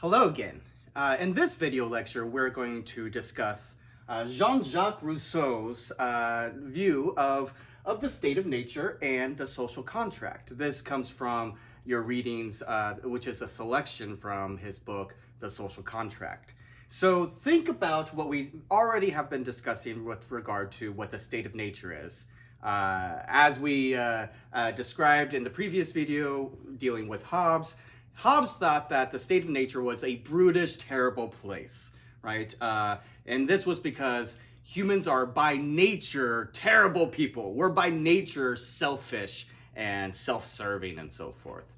Hello again. In this video lecture, we're going to discuss Jean-Jacques Rousseau's view of the state of nature and the social contract. This comes from your readings, which is a selection from his book, The Social Contract. So think about what we already have been discussing with regard to what the state of nature is. As we described in the previous video dealing with Hobbes thought that the state of nature was a brutish, terrible place, right? And this was because humans are by nature terrible people. We're by nature selfish and self-serving and so forth.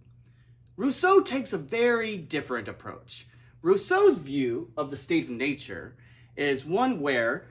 Rousseau takes a very different approach. Rousseau's view of the state of nature is one where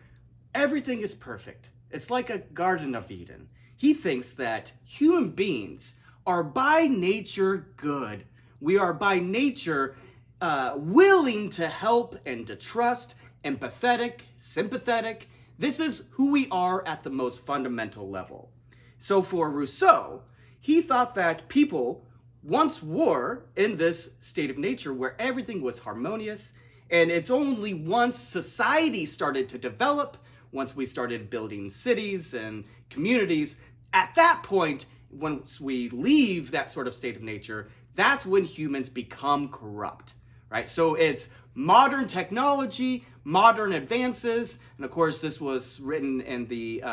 everything is perfect. It's like a Garden of Eden. He thinks that human beings are by nature good. We are by nature willing to help and to trust, empathetic, sympathetic. This is who we are at the most fundamental level. So for Rousseau, he thought that people once were in this state of nature where everything was harmonious, and it's only once society started to develop, once we started building cities and communities, at that point, once we leave that sort of state of nature, that's when humans become corrupt, right? So it's modern technology, modern advances, and of course this was written in the,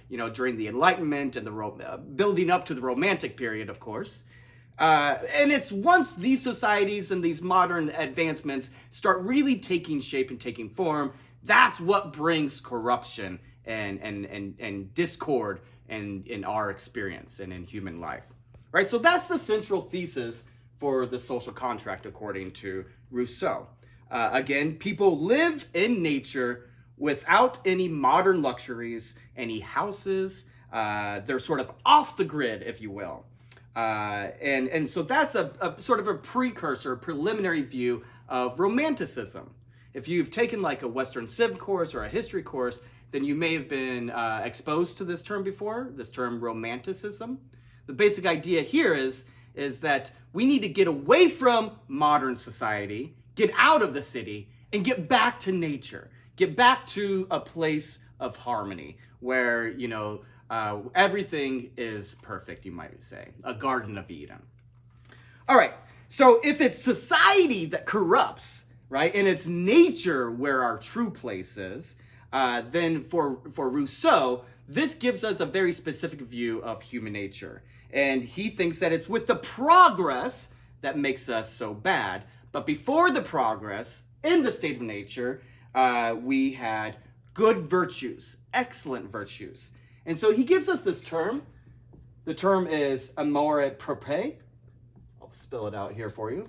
during the Enlightenment and the building up to the Romantic period, of course. And it's once these societies and these modern advancements start really taking shape and taking form, that's what brings corruption and discord in our experience and in human life, right? So that's the central thesis for the social contract, according to Rousseau. Again, people live in nature without any modern luxuries, any houses. They're sort of off the grid, if you will. And so that's a sort of a precursor, preliminary view of Romanticism. If you've taken like a Western Civ course or a history course, then you may have been exposed to this term before, this term Romanticism. The basic idea here is that we need to get away from modern society, get out of the city, and get back to nature. Get back to a place of harmony where, everything is perfect, you might say. A Garden of Eden. All right, so if it's society that corrupts, right, and it's nature where our true place is, then for Rousseau, this gives us a very specific view of human nature. And he thinks that it's with the progress that makes us so bad. But before the progress, in the state of nature, we had good virtues, excellent virtues. And so he gives us this term. The term is amour propre. I'll spell it out here for you.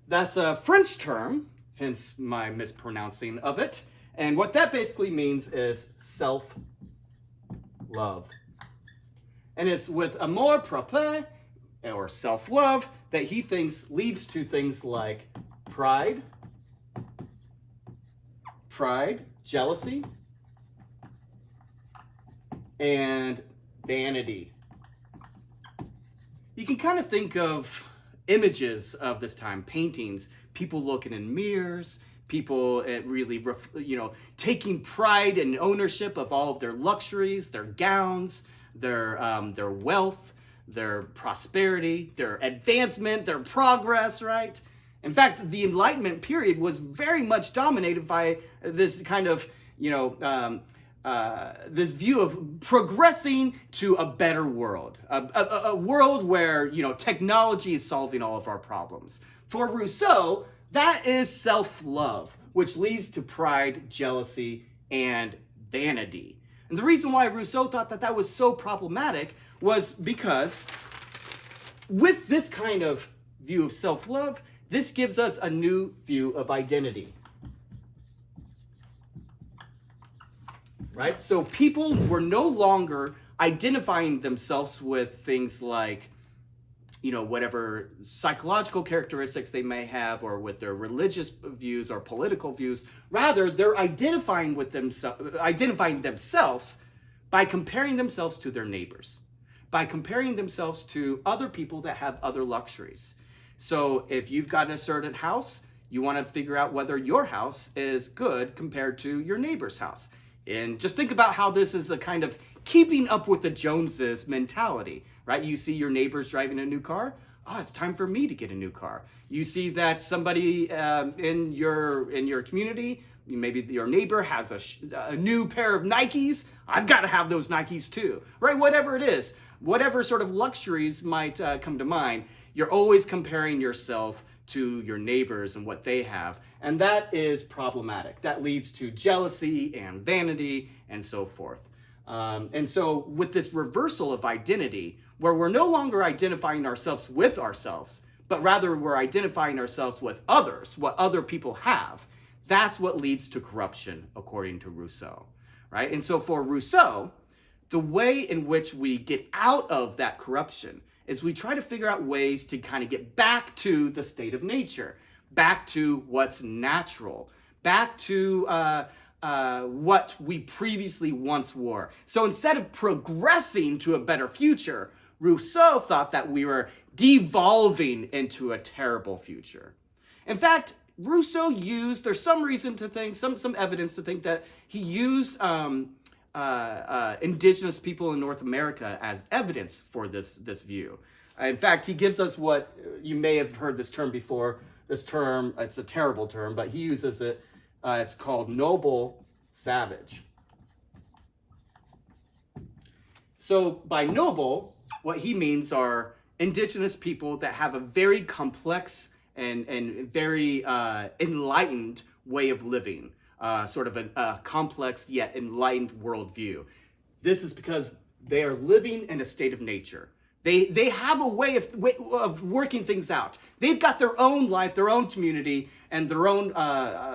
That's a French term, hence my mispronouncing of it. And what that basically means is self-love. And it's with amour propre, or self-love, that he thinks leads to things like pride, jealousy, and vanity. You can kind of think of images of this time, paintings, people looking in mirrors, people really, taking pride and ownership of all of their luxuries, their gowns, their wealth, their prosperity, their advancement, their progress, right? In fact, the Enlightenment period was very much dominated by this kind of, this view of progressing to a better world, a world where, technology is solving all of our problems. For Rousseau, that is self-love, which leads to pride, jealousy, and vanity. And the reason why Rousseau thought that that was so problematic was because with this kind of view of self-love, this gives us a new view of identity. Right? So people were no longer identifying themselves with things like, whatever psychological characteristics they may have, or with their religious views or political views. Rather, they're identifying themselves by comparing themselves to their neighbors. by comparing themselves to other people that have other luxuries. So if you've got a certain house, you want to figure out whether your house is good compared to your neighbor's house. And just think about how this is a kind of keeping up with the Joneses mentality, right? You see your neighbors driving a new car. Oh, it's time for me to get a new car. You see that somebody in your community, maybe your neighbor has a new pair of Nikes. I've got to have those Nikes too, right? Whatever it is, whatever sort of luxuries might come to mind, you're always comparing yourself to your neighbors and what they have. And that is problematic. That leads to jealousy and vanity and so forth. And so with this reversal of identity, where we're no longer identifying ourselves with ourselves, but rather we're identifying ourselves with others, what other people have, that's what leads to corruption, according to Rousseau, right? And so for Rousseau, the way in which we get out of that corruption is we try to figure out ways to kind of get back to the state of nature, back to what's natural, back to what we previously once were. So instead of progressing to a better future, Rousseau thought that we were devolving into a terrible future. In fact, Rousseau used, there's some reason to think, some evidence to think that he used indigenous people in North America as evidence for this view. In fact, he gives us what, you may have heard this term before. This term, it's a terrible term, but he uses it. It's called noble savage. So by noble, what he means are indigenous people that have a very complex and very enlightened way of living, sort of a complex yet enlightened worldview. This is because they are living in a state of nature. They have a way of working things out. They've got their own life, their own community, and their own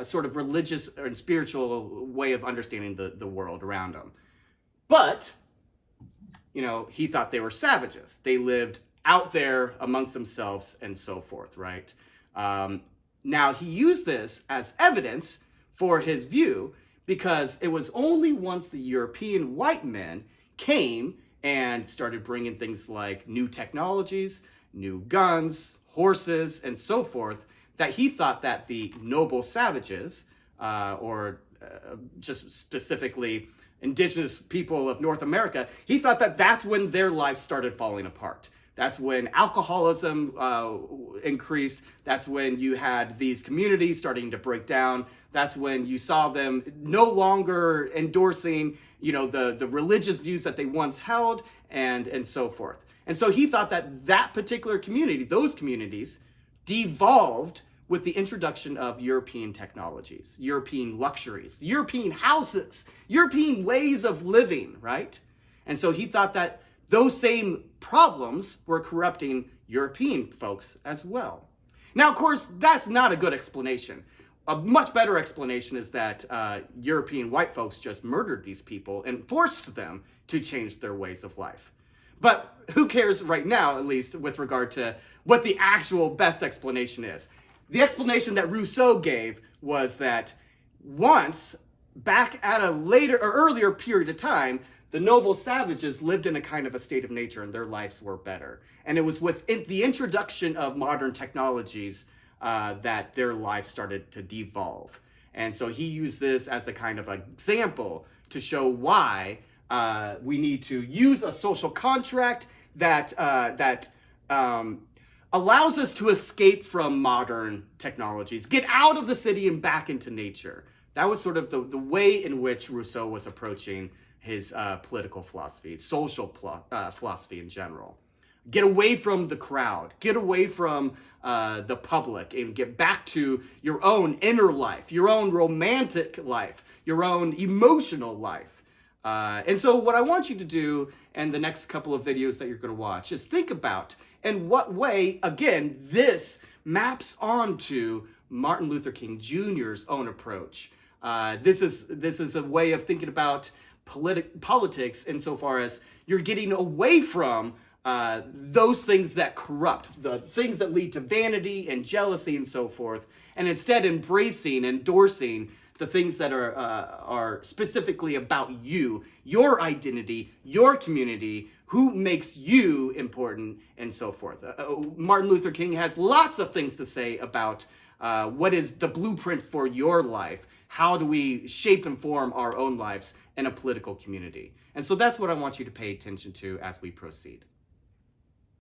sort of religious and spiritual way of understanding the world around them. But, you know, he thought they were savages. They lived out there amongst themselves and so forth, right? Now, he used this as evidence for his view because it was only once the European white men came and started bringing things like new technologies, new guns, horses, and so forth, that he thought that the noble savages, just specifically indigenous people of North America, he thought that that's when their lives started falling apart. That's when alcoholism increased. That's when you had these communities starting to break down. That's when you saw them no longer endorsing, you know, the religious views that they once held, and so forth. And so he thought that that particular community, those communities, devolved with the introduction of European technologies, European luxuries, European houses, European ways of living, right? And so he thought that those same problems were corrupting European folks as well. Now, of course, that's not a good explanation. A much better explanation is that European white folks just murdered these people and forced them to change their ways of life. But who cares right now, at least with regard to what the actual best explanation is? The explanation that Rousseau gave was that once, back at a later or earlier period of time, the noble savages lived in a kind of a state of nature and their lives were better. And it was with the introduction of modern technologies that their lives started to devolve. And so he used this as a kind of example to show why we need to use a social contract that allows us to escape from modern technologies, get out of the city and back into nature. That was sort of the way in which Rousseau was approaching his political philosophy, social philosophy in general. Get away from the crowd, get away from the public, and get back to your own inner life, your own romantic life, your own emotional life. And so what I want you to do in the next couple of videos that you're going to watch is think about in what way, again, this maps onto Martin Luther King Jr.'s own approach. This is a way of thinking about politics insofar as you're getting away from those things that corrupt, the things that lead to vanity and jealousy and so forth, and instead embracing, endorsing the things that are specifically about you, your identity, your community, who makes you important, and so forth. Martin Luther King has lots of things to say about what is the blueprint for your life. How do we shape and form our own lives in a political community? And so that's what I want you to pay attention to as we proceed.